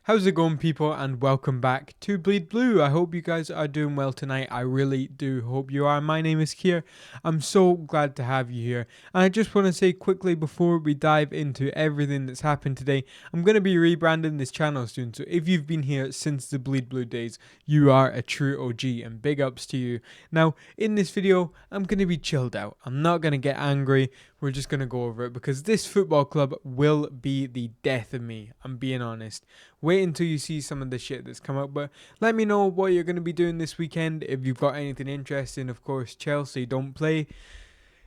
How's it going, people, and welcome back to Bleed Blue. I hope you guys are doing well tonight. I really do hope you are. My name is Kier. I'm so glad to have you here. And I just want to say quickly before we dive into everything that's happened today, I'm going to be rebranding this channel soon. So if you've been here since the Bleed Blue days, you are a true OG and big ups to you. Now, in this video, I'm going to be chilled out. I'm not going to get angry. We're just going to go over it because this football club will be the death of me. I'm being honest. Wait until you see some of the shit that's come up, but let me know what you're going to be doing this weekend. If you've got anything interesting, of course, Chelsea don't play.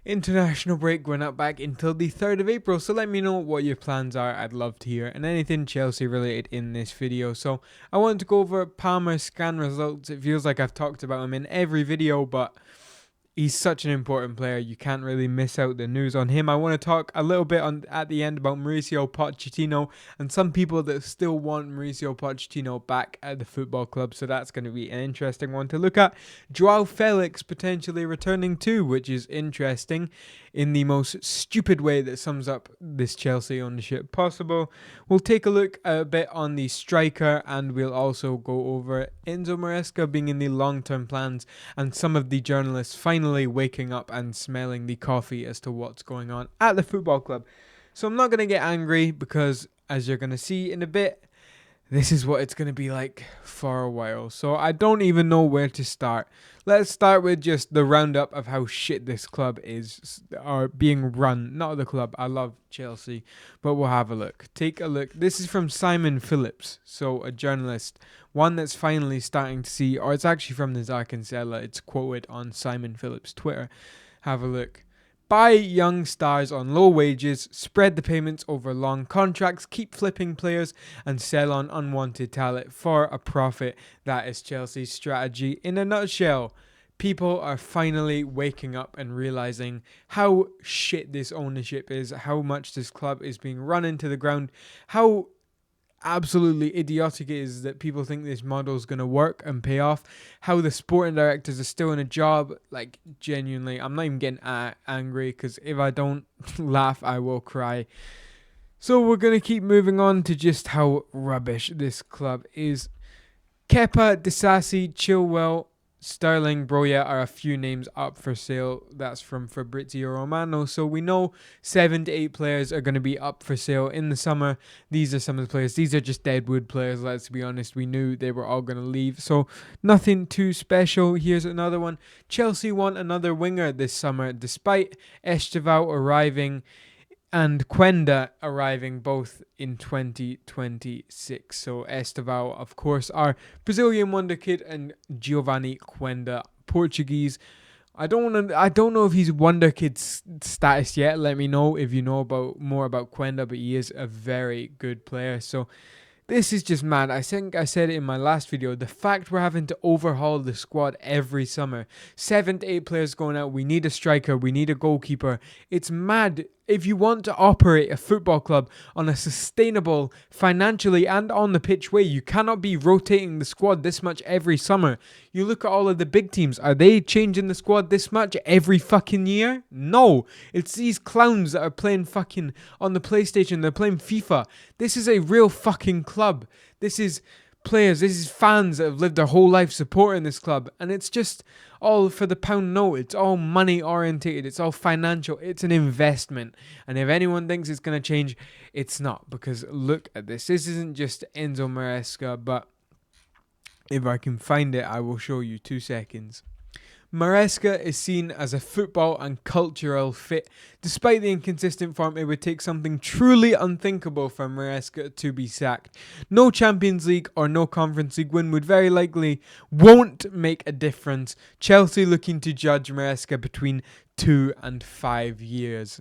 International break, we're not back until the 3rd of April, so let me know what your plans are. I'd love to hear, and anything Chelsea related in this video. So I wanted to go over Palmer's scan results. It feels like I've talked about him in every video, but he's such an important player. You can't really miss out the news on him. I want to talk a little bit at the end about Mauricio Pochettino and some people that still want Mauricio Pochettino back at the football club. So that's going to be an interesting one to look at. Joao Felix potentially returning too, which is interesting in the most stupid way that sums up this Chelsea ownership possible. We'll take a look a bit on the striker, and we'll also go over Enzo Maresca being in the long-term plans and some of the journalists finally waking up and smelling the coffee as to what's going on at the football club. So I'm not going to get angry because, as you're going to see in a bit, this is what it's going to be like for a while. So I don't even know where to start. Let's start with just the roundup of how shit this club is, or being run. Not the club. I love Chelsea. But we'll have a look. Take a look. This is from Simon Phillips. So a journalist. One that's finally starting to see, or it's actually from the Zarkinsella. It's quoted on Simon Phillips' Twitter. Have a look. Buy young stars on low wages, spread the payments over long contracts, keep flipping players, and sell on unwanted talent for a profit. That is Chelsea's strategy in a nutshell. People are finally waking up and realizing how shit this ownership is, how much this club is being run into the ground, how absolutely idiotic it is that people think this model is going to work and pay off, how the sporting directors are still in a job. Like, genuinely, I'm not even getting angry, because if I don't laugh I will cry. So we're going to keep moving on to just how rubbish this club is. Kepa, Disasi, Chilwell, Sterling, Broja are a few names up for sale. That's from Fabrizio Romano. So we know 7 to 8 players are going to be up for sale in the summer. These are some of the players. These are just deadwood players, let's be honest. We knew they were all going to leave. So nothing too special. Here's another one. Chelsea want another winger this summer, despite Esteval arriving and Quenda arriving both in 2026. So Esteval, of course, our Brazilian wonder kid, and Giovanni Quenda, Portuguese. I don't know if he's wonder kid status yet. Let me know if you know more about Quenda, but he is a very good player. So this is just mad. I think I said it in my last video. The fact we're having to overhaul the squad every summer. 7 to 8 players going out. We need a striker. We need a goalkeeper. It's mad. If you want to operate a football club on a sustainable, financially and on the pitch way, you cannot be rotating the squad this much every summer. You look at all of the big teams. Are they changing the squad this much every fucking year? No. It's these clowns that are playing fucking on the PlayStation. They're playing FIFA. This is a real fucking club. This is players, this is fans that have lived their whole life supporting this club, and it's just all for the pound note. It's all money orientated. It's all financial. It's an investment, and if anyone thinks it's going to change, it's not, because look at this. This isn't just Enzo Maresca, but if I can find it, I will show you. 2 seconds. Maresca is seen as a football and cultural fit. Despite the inconsistent form, it would take something truly unthinkable for Maresca to be sacked. No Champions League or no Conference League win would very likely won't make a difference. Chelsea looking to judge Maresca between 2 and 5 years.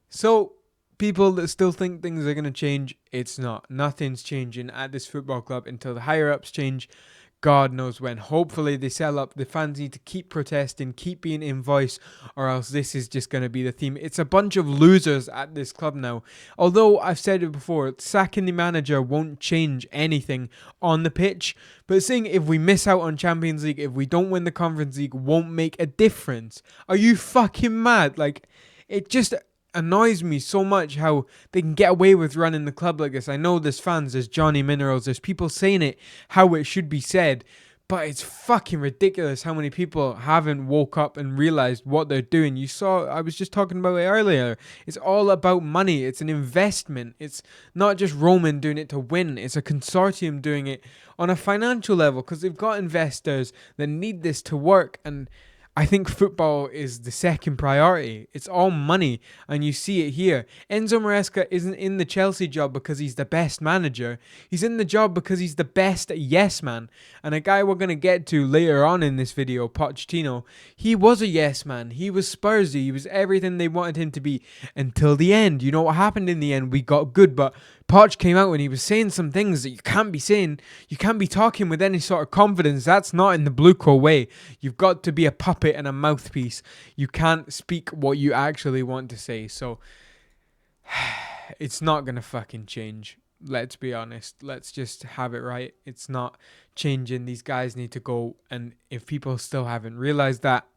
So, people that still think things are going to change, it's not. Nothing's changing at this football club until the higher-ups change. God knows when. Hopefully they sell up. The fans need to keep protesting, keep being in voice, or else this is just going to be the theme. It's a bunch of losers at this club now. Although I've said it before, sacking the manager won't change anything on the pitch. But saying if we miss out on Champions League, if we don't win the Conference League, won't make a difference. Are you fucking mad? Like, it just annoys me so much how they can get away with running the club like this. I know there's fans, there's Johnny Minerals, there's people saying it how it should be said, but it's fucking ridiculous how many people haven't woke up and realized what they're doing. You saw, I was just talking about it earlier. It's all about money. It's an investment. It's not just Roman doing it to win. It's a consortium doing it on a financial level because they've got investors that need this to work. And I think football is the second priority. It's all money, and you see it here. Enzo Maresca isn't in the Chelsea job because he's the best manager. He's in the job because he's the best yes man. And a guy we're going to get to later on in this video, Pochettino, he was a yes man. He was Spursy. He was everything they wanted him to be until the end. You know what happened in the end? We got good, but Poch came out and he was saying some things that you can't be saying. You can't be talking with any sort of confidence. That's not in the Blueco way. You've got to be a puppet and a mouthpiece. You can't speak what you actually want to say. So it's not going to fucking change. Let's be honest. Let's just have it right. It's not changing. These guys need to go. And if people still haven't realized that,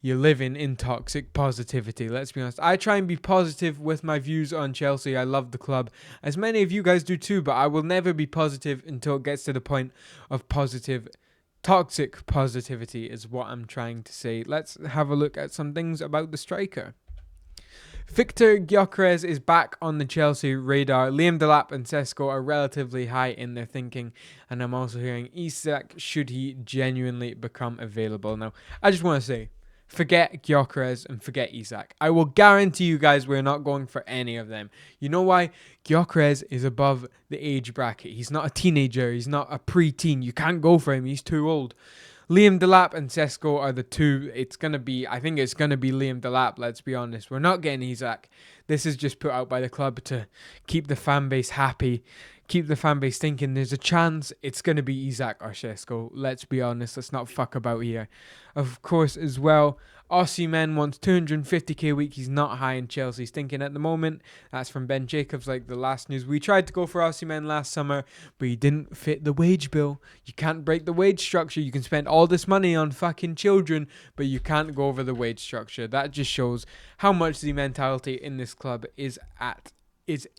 you're living in toxic positivity. Let's be honest. I try and be positive with my views on Chelsea. I love the club, as many of you guys do too, but I will never be positive until it gets to the point of positive. Toxic positivity is what I'm trying to say. Let's have a look at some things about the striker. Victor Gyökeres is back on the Chelsea radar. Liam Delap and Sesko are relatively high in their thinking. And I'm also hearing Isak should he genuinely become available. Now, I just want to say, forget Gyökeres and forget Isak. I will guarantee you guys we're not going for any of them. You know why? Gyökeres is above the age bracket. He's not a teenager. He's not a pre-teen. You can't go for him. He's too old. Liam Delap and Sesko are the two. I think it's going to be Liam Delap, let's be honest. We're not getting Isak. This is just put out by the club to keep the fan base happy. Keep the fan base thinking there's a chance it's going to be Isak or Sesko. Let's be honest. Let's not fuck about here. Of course, as well, Osimhen wants 250k a week. He's not high in Chelsea's thinking at the moment. That's from Ben Jacobs, like the last news. We tried to go for Osimhen last summer, but he didn't fit the wage bill. You can't break the wage structure. You can spend all this money on fucking children, but you can't go over the wage structure. That just shows how much the mentality in this club is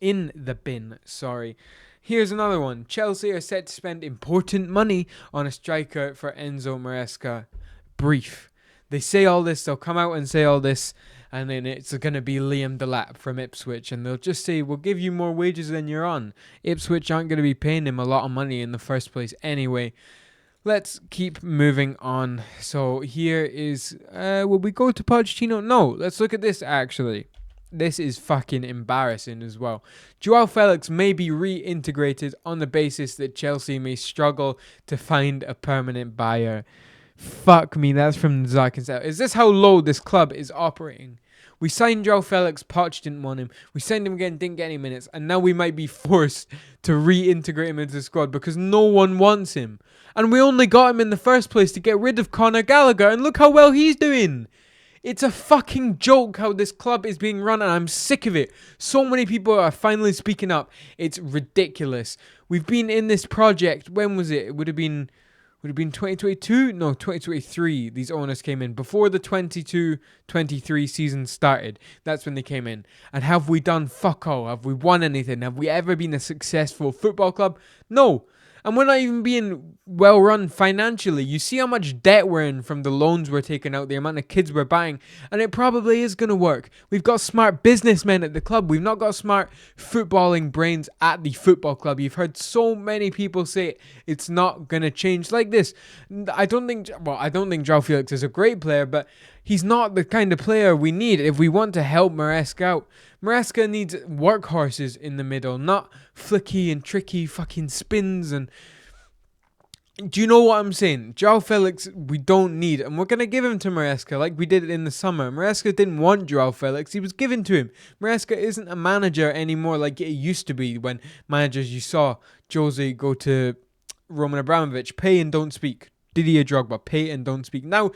in the bin. Sorry. Here's another one. Chelsea are set to spend important money on a striker for Enzo Maresca. Brief. They say all this, they'll come out and say all this, and then it's going to be Liam Delap from Ipswich, and they'll just say, we'll give you more wages than you're on. Ipswich aren't going to be paying him a lot of money in the first place anyway. Let's keep moving on. So here is, will we go to Pochettino? No, let's look at this actually. This is fucking embarrassing as well. Joao Felix may be reintegrated on the basis that Chelsea may struggle to find a permanent buyer. Fuck me, that's from Zarkin. Is this how low this club is operating? We signed Joao Felix, Poch didn't want him. We signed him again, didn't get any minutes. And now we might be forced to reintegrate him into the squad because no one wants him. And we only got him in the first place to get rid of Conor Gallagher. And look how well he's doing. It's a fucking joke how this club is being run, and I'm sick of it. So many people are finally speaking up. It's ridiculous. We've been in this project. When was it? It would have been 2022? No, 2023. These owners came in before the 22-23 season started. That's when they came in. And have we done fuck all? Have we won anything? Have we ever been a successful football club? No. And we're not even being well run financially. You see how much debt we're in from the loans we're taking out, the amount of kids we're buying, and it probably is going to work. We've got smart businessmen at the club. We've not got smart footballing brains at the football club. You've heard so many people say it's not going to change like this. I don't think Joao Felix is a great player, but he's not the kind of player we need if we want to help Maresca out. Maresca needs workhorses in the middle, not flicky and tricky fucking spins. And do you know what I'm saying? Joao Felix, we don't need, and we're going to give him to Maresca like we did in the summer. Maresca didn't want Joao Felix. He was given to him. Maresca isn't a manager anymore like it used to be when managers, you saw Jose go to Roman Abramovich, pay and don't speak. Didier Drogba, pay and don't speak. Now,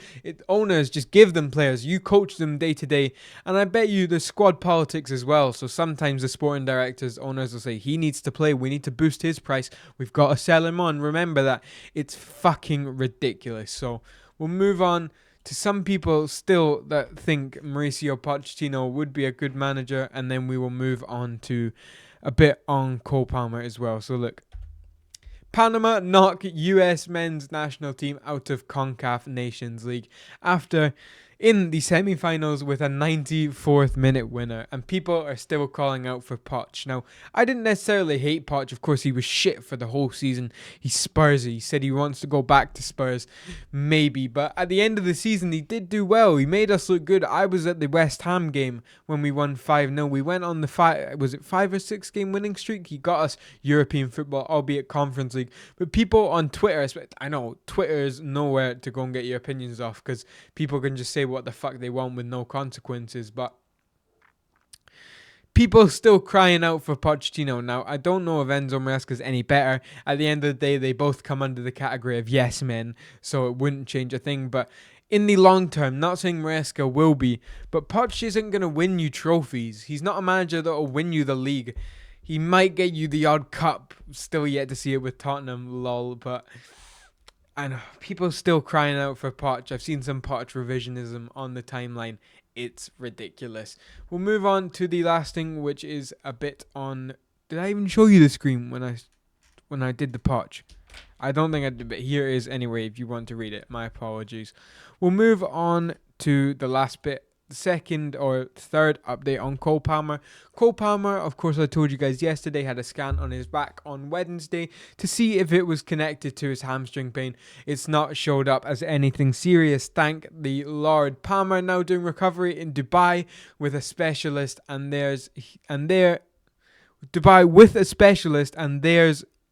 owners just give them players. You coach them day to day. And I bet you there's squad politics as well. So sometimes the sporting directors, owners will say, he needs to play. We need to boost his price. We've got to sell him on. Remember that. It's fucking ridiculous. So we'll move on to some people still that think Mauricio Pochettino would be a good manager, and then we will move on to a bit on Cole Palmer as well. So look, Panama knock US men's national team out of CONCACAF Nations League after in the semi-finals with a 94th minute winner, and people are still calling out for Poch. Now, I didn't necessarily hate Poch. Of course, he was shit for the whole season. He's Spursy. He said he wants to go back to Spurs, maybe, but at the end of the season, he did do well. He made us look good. I was at the West Ham game when we won 5-0. We went on the 5 or 6 game winning streak. He got us European football, albeit Conference League. But people on Twitter, I know Twitter is nowhere to go and get your opinions off, because people can just say what the fuck they want with no consequences, but people still crying out for Pochettino. Now, I don't know if Enzo Maresca's any better. At the end of the day, they both come under the category of yes men, so it wouldn't change a thing. But in the long term, not saying Maresca will be, but Poch isn't going to win you trophies. He's not a manager that will win you the league. He might get you the odd cup, still yet to see it with Tottenham, lol, but I know people still crying out for Poch. I've seen some Poch revisionism on the timeline. It's ridiculous. We'll move on to the last thing, which is a bit on. Did I even show you the screen when I did the Poch? I don't think I did, but here it is anyway. If you want to read it, my apologies. We'll move on to the last bit. The second or third update on Cole Palmer. Cole Palmer, of course, I told you guys yesterday, had a scan on his back on Wednesday to see if it was connected to his hamstring pain. It's not showed up as anything serious. Thank the Lord. Palmer now doing recovery in Dubai with a specialist, and there's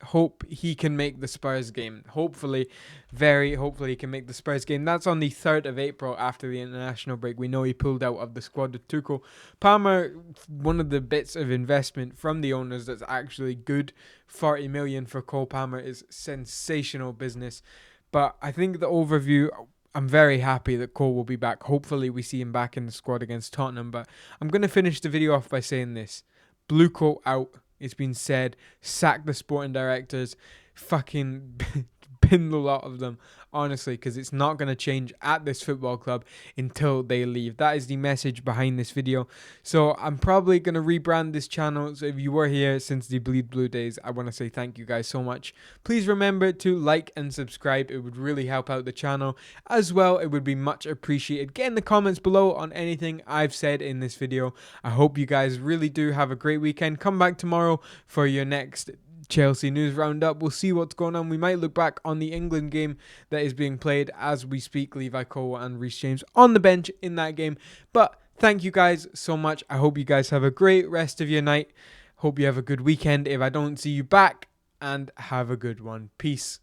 hope he can make the Spurs game. Hopefully he can make the Spurs game. That's on the 3rd of April after the international break. We know he pulled out of the squad with Tuchel. Palmer, one of the bits of investment from the owners that's actually good. 40 million for Cole Palmer is sensational business. But I think the overview, I'm very happy that Cole will be back. Hopefully we see him back in the squad against Tottenham. But I'm going to finish the video off by saying this. Blue coat out. It's been said, sack the sporting directors, fucking bin the lot of them, honestly, because it's not going to change at this football club until they leave. That is the message behind this video. So I'm probably going to rebrand this channel. So if you were here since the Bleed Blue days, I want to say thank you guys so much. Please remember to like and subscribe. It would really help out the channel. As well, it would be much appreciated. Get in the comments below on anything I've said in this video. I hope you guys really do have a great weekend. Come back tomorrow for your next Chelsea news roundup. We'll see what's going on. We might look back on the England game that is being played as we speak. Levi Cole and Reece James on the bench in that game. But thank you guys so much. I hope you guys have a great rest of your night. Hope you have a good weekend if I don't see you back, and have a good one. Peace.